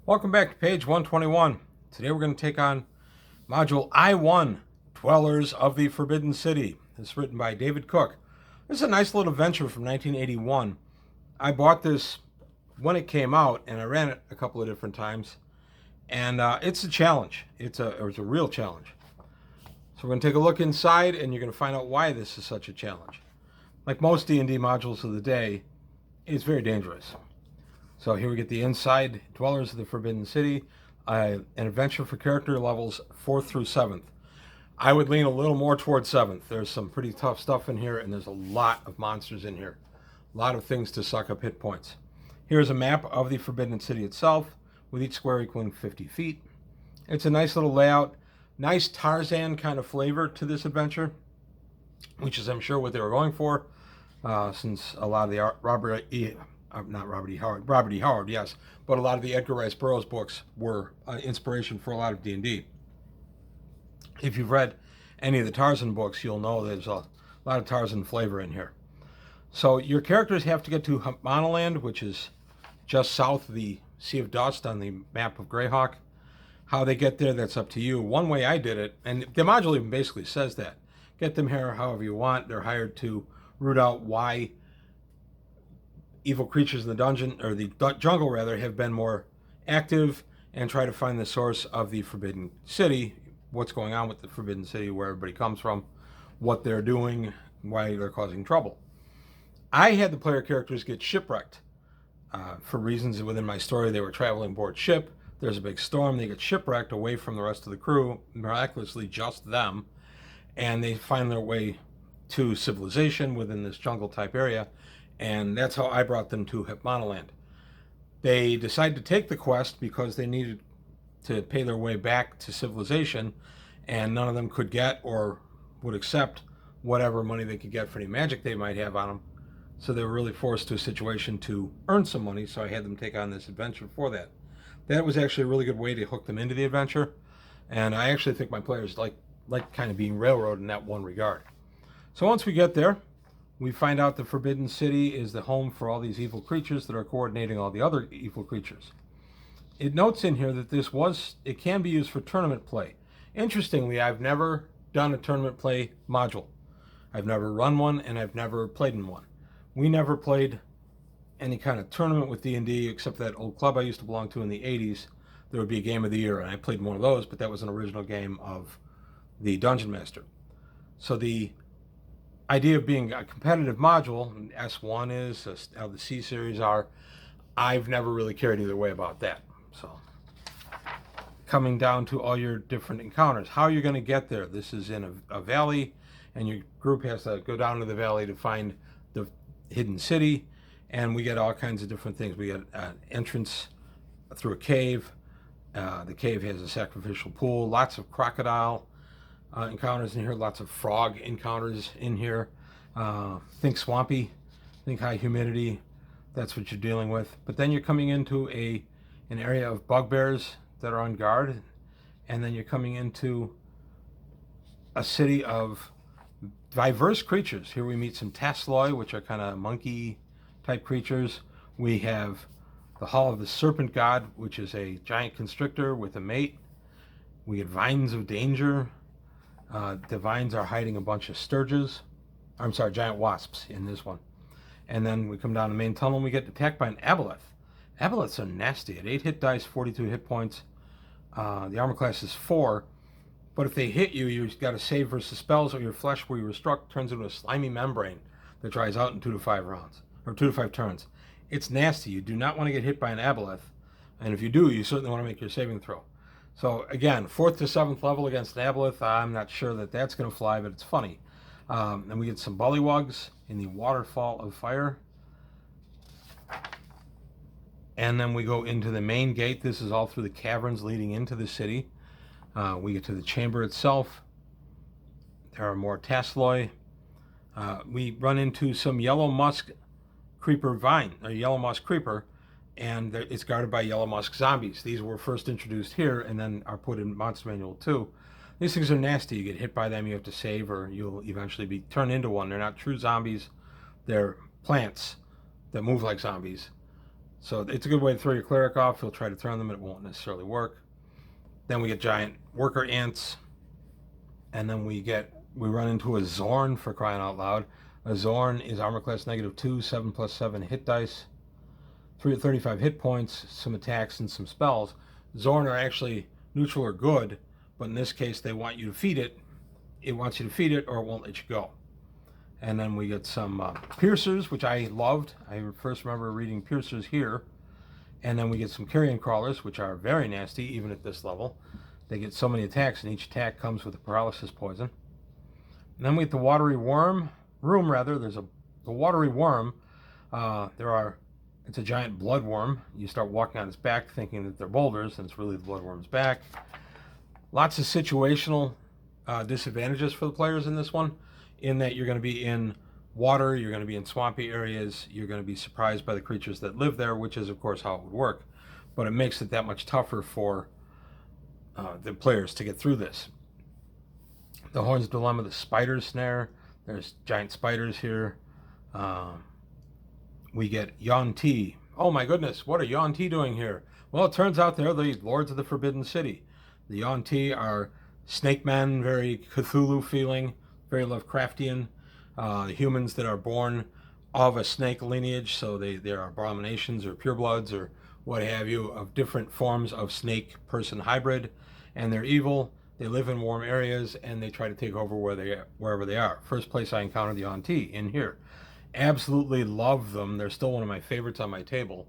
Welcome back to page 121. Today we're going to take on Module I-1, Dwellers of the Forbidden City. This is written by David Cook. This is a nice little adventure from 1981. I bought this when it came out, and I ran it a couple of different times. And it's a challenge. It was a real challenge. So we're going to take a look inside, and you're going to find out why this is such a challenge. Like most D&D modules of the day, it's very dangerous. So here we get the inside, Dwellers of the Forbidden City, an adventure for character levels 4th through 7th. I would lean a little more towards 7th. There's some pretty tough stuff in here, and there's a lot of monsters in here. A lot of things to suck up hit points. Here's a map of the Forbidden City itself, with each square equaling 50 feet. It's a nice little layout, nice Tarzan kind of flavor to this adventure, which is, I'm sure, what they were going for, since a lot of the Robert E. Howard, yes, but a lot of the Edgar Rice Burroughs books were inspiration for a lot of D&D. If you've read any of the Tarzan books, you'll know there's a lot of Tarzan flavor in here. So your characters have to get to Monoland, which is just south of the Sea of Dust on the map of Greyhawk. How they get there, that's up to you. One way I did it, and the module even basically says that, get them here however you want. They're hired to root out why evil creatures in the dungeon, or the jungle rather, have been more active, and try to find the source of the Forbidden City, what's going on with the Forbidden City, where everybody comes from, what they're doing, why they're causing trouble. I had the player characters get shipwrecked. For reasons within my story, they were traveling aboard ship. There's a big storm. They get shipwrecked away from the rest of the crew, miraculously just them, and they find their way to civilization within this jungle type area. And that's how I brought them to Monoland. They decided to take the quest because they needed to pay their way back to civilization, and none of them could get or would accept whatever money they could get for any magic they might have on them. So they were really forced to a situation to earn some money, so I had them take on this adventure for that. That was actually a really good way to hook them into the adventure, and I actually think my players like kind of being railroaded in that one regard. So once we get there, we find out the Forbidden City is the home for all these evil creatures that are coordinating all the other evil creatures. It notes in here that it can be used for tournament play. Interestingly, I've never done a tournament play module. I've never run one, and I've never played in one. We never played any kind of tournament with D&D, except that old club I used to belong to in the 80s. There would be a game of the year, and I played in one of those, but that was an original game of the Dungeon Master. So the idea of being a competitive module, S1 is, how the C series are, I've never really cared either way about that. So coming down to all your different encounters, how you're going to get there. This is in a valley, and your group has to go down to the valley to find the hidden city, and we get all kinds of different things. We get an entrance through a cave. The cave has a sacrificial pool, lots of crocodile encounters in here, lots of frog encounters in here. Think swampy, think high humidity. That's what you're dealing with. But then you're coming into an area of bugbears that are on guard, and then you're coming into a city of diverse creatures. Here we meet some Tasloi, which are kind of monkey type creatures. We have the Hall of the Serpent God, which is a giant constrictor with a mate. We get Vines of Danger. The vines are hiding a bunch of giant wasps in this one. And then we come down the main tunnel and we get attacked by an aboleth. Aboleths are nasty. At 8 hit dice, 42 hit points. The armor class is 4. But if they hit you, you've got to save versus spells, or your flesh where you were struck turns into a slimy membrane that dries out in 2 to 5 rounds, or 2 to 5 turns. It's nasty. You do not want to get hit by an aboleth. And if you do, you certainly want to make your saving throw. So again, 4th to 7th level against an aboleth, I'm not sure that that's going to fly, but it's funny. And we get some bullywugs in the Waterfall of Fire. And then we go into the main gate. This is all through the caverns leading into the city. We get to the chamber itself. There are more Tasloi. We run into some yellow musk creeper, and it's guarded by yellow musk zombies. These were first introduced here and then are put in Monster Manual 2. These things are nasty. You get hit by them, you have to save, or you'll eventually be turned into one. They're not true zombies. They're plants that move like zombies. So it's a good way to throw your cleric off. He'll try to turn them, it won't necessarily work. Then we get giant worker ants, and then we run into a Zorn, for crying out loud. A Zorn is armor class -2, 7+7 hit dice, 35 hit points, some attacks, and some spells. Zorn are actually neutral or good, but in this case they want you to feed it. It wants you to feed it or it won't let you go. And then we get some piercers, which I loved. I first remember reading piercers here. And then we get some carrion crawlers, which are very nasty, even at this level. They get so many attacks, and each attack comes with a paralysis poison. And then we get the watery worm. There's the watery worm. It's a giant bloodworm. You start walking on its back thinking that they're boulders, and it's really the bloodworm's back. Lots of situational disadvantages for the players in this one, in that you're going to be in water, you're going to be in swampy areas, you're going to be surprised by the creatures that live there, which is, of course, how it would work. But it makes it that much tougher for the players to get through this. The Horn's Dilemma, the spider snare. There's giant spiders here. We get Yuan-Ti. Oh my goodness, what are Yuan-Ti doing here? Well, it turns out they're the Lords of the Forbidden City. The Yuan-Ti are snake men, very Cthulhu feeling, very Lovecraftian. Humans that are born of a snake lineage, so they are abominations or purebloods or what have you, of different forms of snake person hybrid, and they're evil. They live in warm areas and they try to take over wherever they are. First place I encountered the Yuan-Ti, in here. Absolutely love them. They're still one of my favorites on my table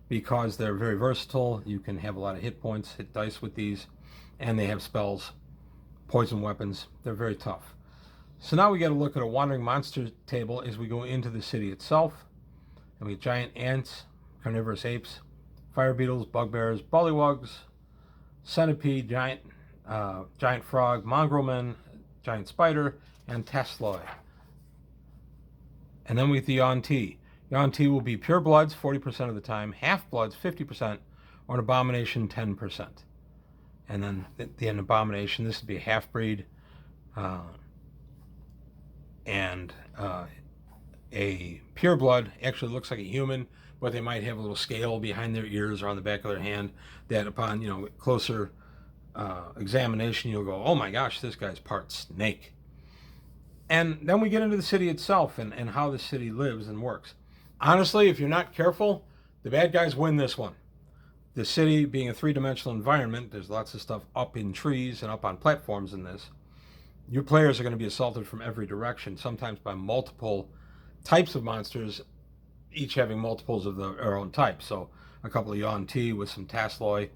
because they're very versatile. You can have a lot of hit points, hit dice with these, and they have spells, poison weapons. They're very tough. So now we get a look at a wandering monster table as we go into the city itself. And we get giant ants, carnivorous apes, fire beetles, bugbears, bullywugs, centipede, giant frog, mongrel men, giant spider, and tesloi. And then we get the Yuan-Ti. Yuan-Ti will be pure bloods 40% of the time, half bloods 50%, or an abomination 10%. And then the abomination, this would be a half breed. And a pureblood actually looks like a human, but they might have a little scale behind their ears or on the back of their hand that upon closer examination you'll go, oh my gosh, this guy's part snake. And then we get into the city itself and how the city lives and works. Honestly, if you're not careful, the bad guys win this one. The city being a three-dimensional environment, there's lots of stuff up in trees and up on platforms in this. Your players are going to be assaulted from every direction, sometimes by multiple types of monsters, each having multiples of their own type. So a couple of Yuan-Ti with some tesloi,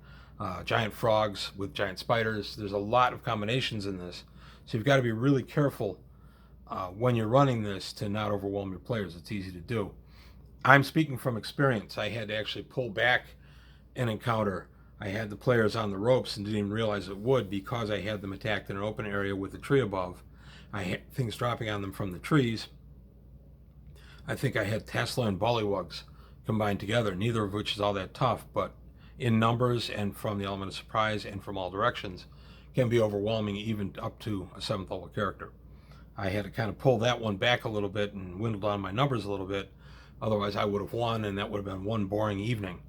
giant frogs with giant spiders. There's a lot of combinations in this. So you've got to be really careful when you're running this to not overwhelm your players. It's easy to do. I'm speaking from experience. I had to actually pull back an encounter. I had the players on the ropes and didn't even realize it would because I had them attacked in an open area with a tree above. I had things dropping on them from the trees. I think I had Tesla and bullywugs combined together, neither of which is all that tough, but in numbers and from the element of surprise and from all directions can be overwhelming even up to a 7th level character. I had to kind of pull that one back a little bit and dwindle down my numbers a little bit. Otherwise I would have won and that would have been one boring evening.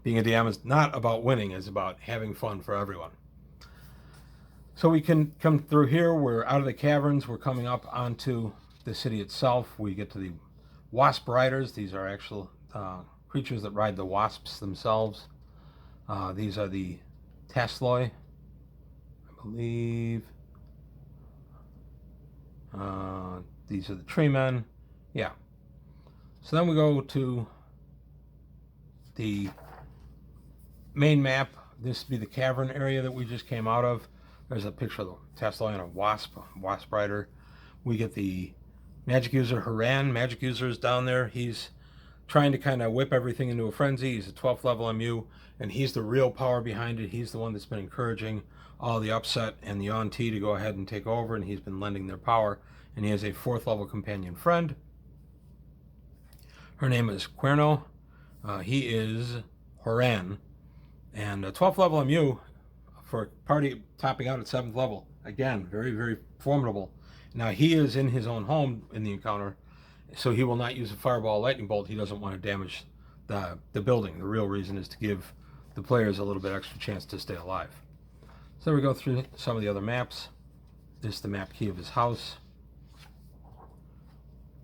Being a DM is not about winning, it's about having fun for everyone. So we can come through here, we're out of the caverns, we're coming up onto the city itself. We get to the wasp riders. These are actual creatures that ride the wasps themselves. These are the tesloi, I believe. These are the tree men. Yeah. So then we go to the main map. This would be the cavern area that we just came out of. There's a picture of the tesloi and a wasp rider. We get the magic user Haran. Magic user is down there. He's trying to kind of whip everything into a frenzy. He's a 12th level MU, and he's the real power behind it. He's the one that's been encouraging all the upset and the Yuan-Ti to go ahead and take over, and he's been lending their power. And he has a 4th level companion friend. Her name is Cuerno. He is Haran. And a 12th level MU for a party topping out at 7th level. Again, very, very formidable. Now, he is in his own home in the encounter, so he will not use a fireball lightning bolt. He doesn't want to damage the building. The real reason is to give the players a little bit extra chance to stay alive. So we go through some of the other maps. This is the map key of his house.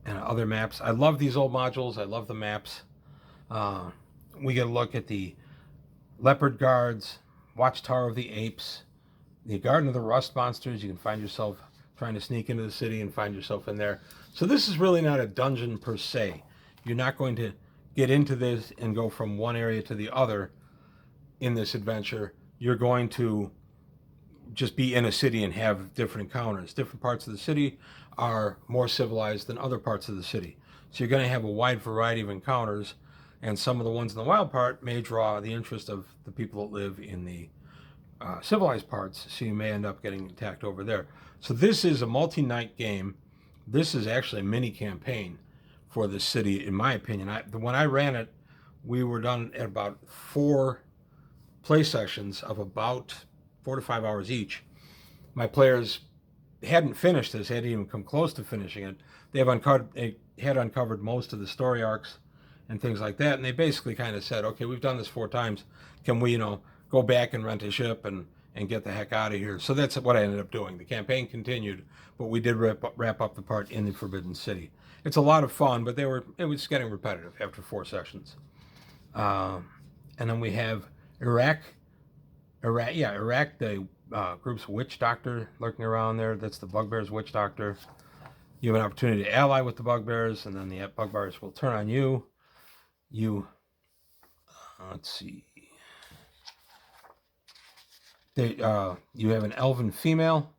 And other maps. I love these old modules. I love the maps. We get a look at the Leopard Guards, Watchtower of the Apes, the Garden of the Rust Monsters. You can find yourself trying to sneak into the city and find yourself in there. So this is really not a dungeon per se. You're not going to get into this and go from one area to the other in this adventure. You're going to just be in a city and have different encounters. Different parts of the city are more civilized than other parts of the city. So you're going to have a wide variety of encounters, and some of the ones in the wild part may draw the interest of the people that live in the civilized parts, so you may end up getting attacked over there. So this is a multi-night game. This is actually a mini campaign for this city, in my opinion. When I ran it, we were done at about 4 play sessions of about 4 to 5 hours each. My players hadn't finished this, hadn't even come close to finishing it. They had uncovered most of the story arcs and things like that, and they basically kind of said, okay, we've done this 4 times. Can we, go back and rent a ship and get the heck out of here? So that's what I ended up doing. The campaign continued, but we did wrap up the part in the Forbidden City. It's a lot of fun, but it was getting repetitive after 4 sessions. And then we have Iraq, the group's witch doctor lurking around there. That's the Bugbear's witch doctor. You have an opportunity to ally with the Bugbears, and then the Bugbears will turn on you. Let's see. You have an elven female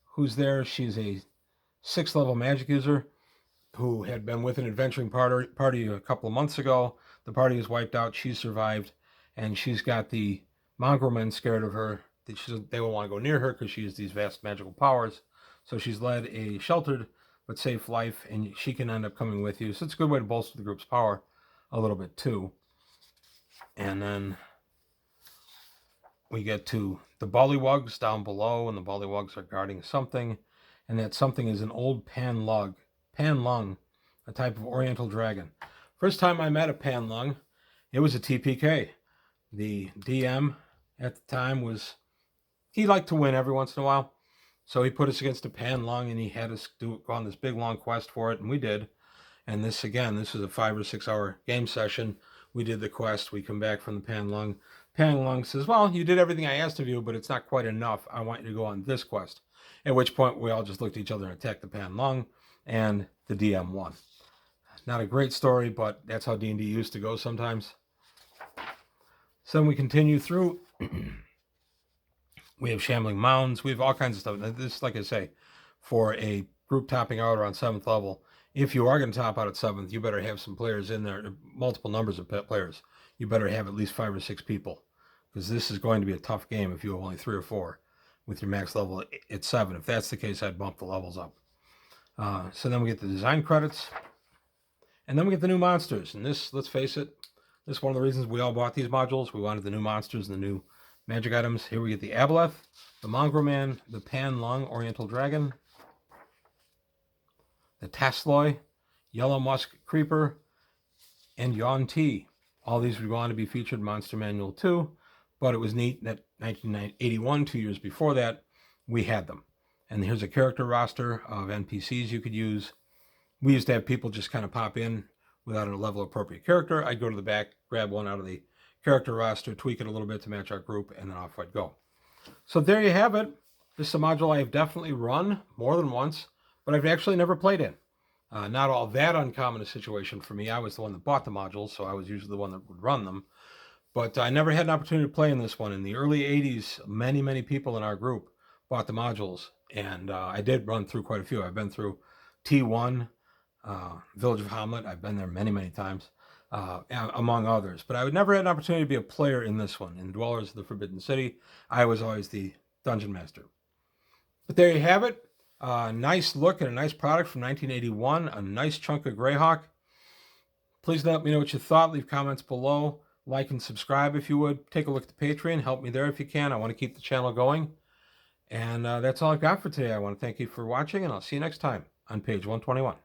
who's there. She's a 6th level magic user who had been with an adventuring party a couple of months ago. The party is wiped out. She survived, and she's got the mongrel men scared of her. They won't want to go near her because she has these vast magical powers. So she's led a sheltered but safe life, and she can end up coming with you. So it's a good way to bolster the group's power a little bit too. And then we get to the Bullywugs down below, and the Bullywugs are guarding something, and that something is an old panlung, a type of oriental dragon. First time I met a panlung, it was a TPK. The DM at the time he liked to win every once in a while, so he put us against a panlung, and he had us go on this big long quest for it, and we did. And this is a 5 or 6 hour game session. We did the quest. We come back from the panlung. Panlung says, well, you did everything I asked of you, but it's not quite enough. I want you to go on this quest. At which point we all just looked at each other and attacked the panlung, and the DM won. Not a great story, but that's how D&D used to go sometimes. So then we continue through. We have shambling mounds. We have all kinds of stuff. This, like I say, for a group topping out around 7th level, if you are going to top out at 7th, you better have some players in there, multiple numbers of players. You better have at least 5 or 6 people, because this is going to be a tough game if you have only 3 or 4 with your max level at 7. If that's the case, I'd bump the levels up. So then we get the design credits, and then we get the new monsters. And this, let's face it, this is one of the reasons we all bought these modules. We wanted the new monsters and the new magic items. Here we get the Aboleth, the Mongrel Man, the Panlung Oriental Dragon, the Tasloy, Yellow Musk Creeper, and Yuan-Ti. All these would go on to be featured in Monster Manual 2, but it was neat that 1981, 2 years before that, we had them. And here's a character roster of NPCs you could use. We used to have people just kind of pop in without a level appropriate character. I'd go to the back, grab one out of the character roster, tweak it a little bit to match our group, and then off I'd go. So there you have it. This is a module I have definitely run more than once, but I've actually never played in. Not all that uncommon a situation for me. I was the one that bought the modules, so I was usually the one that would run them. But I never had an opportunity to play in this one. In the early 80s, many people in our group bought the modules, and I did run through quite a few. I've been through T1, Village of Hamlet. I've been there many times, among others. But I would never had an opportunity to be a player in this one. In Dwellers of the Forbidden City, I was always the dungeon master. But there you have it. Nice look and a nice product from 1981. A nice chunk of Greyhawk. Please let me know what you thought. Leave comments below. Like and subscribe if you would. Take a look at the Patreon. Help me there if you can. I want to keep the channel going. And that's all I've got for today. I want to thank you for watching, and I'll see you next time on page 121.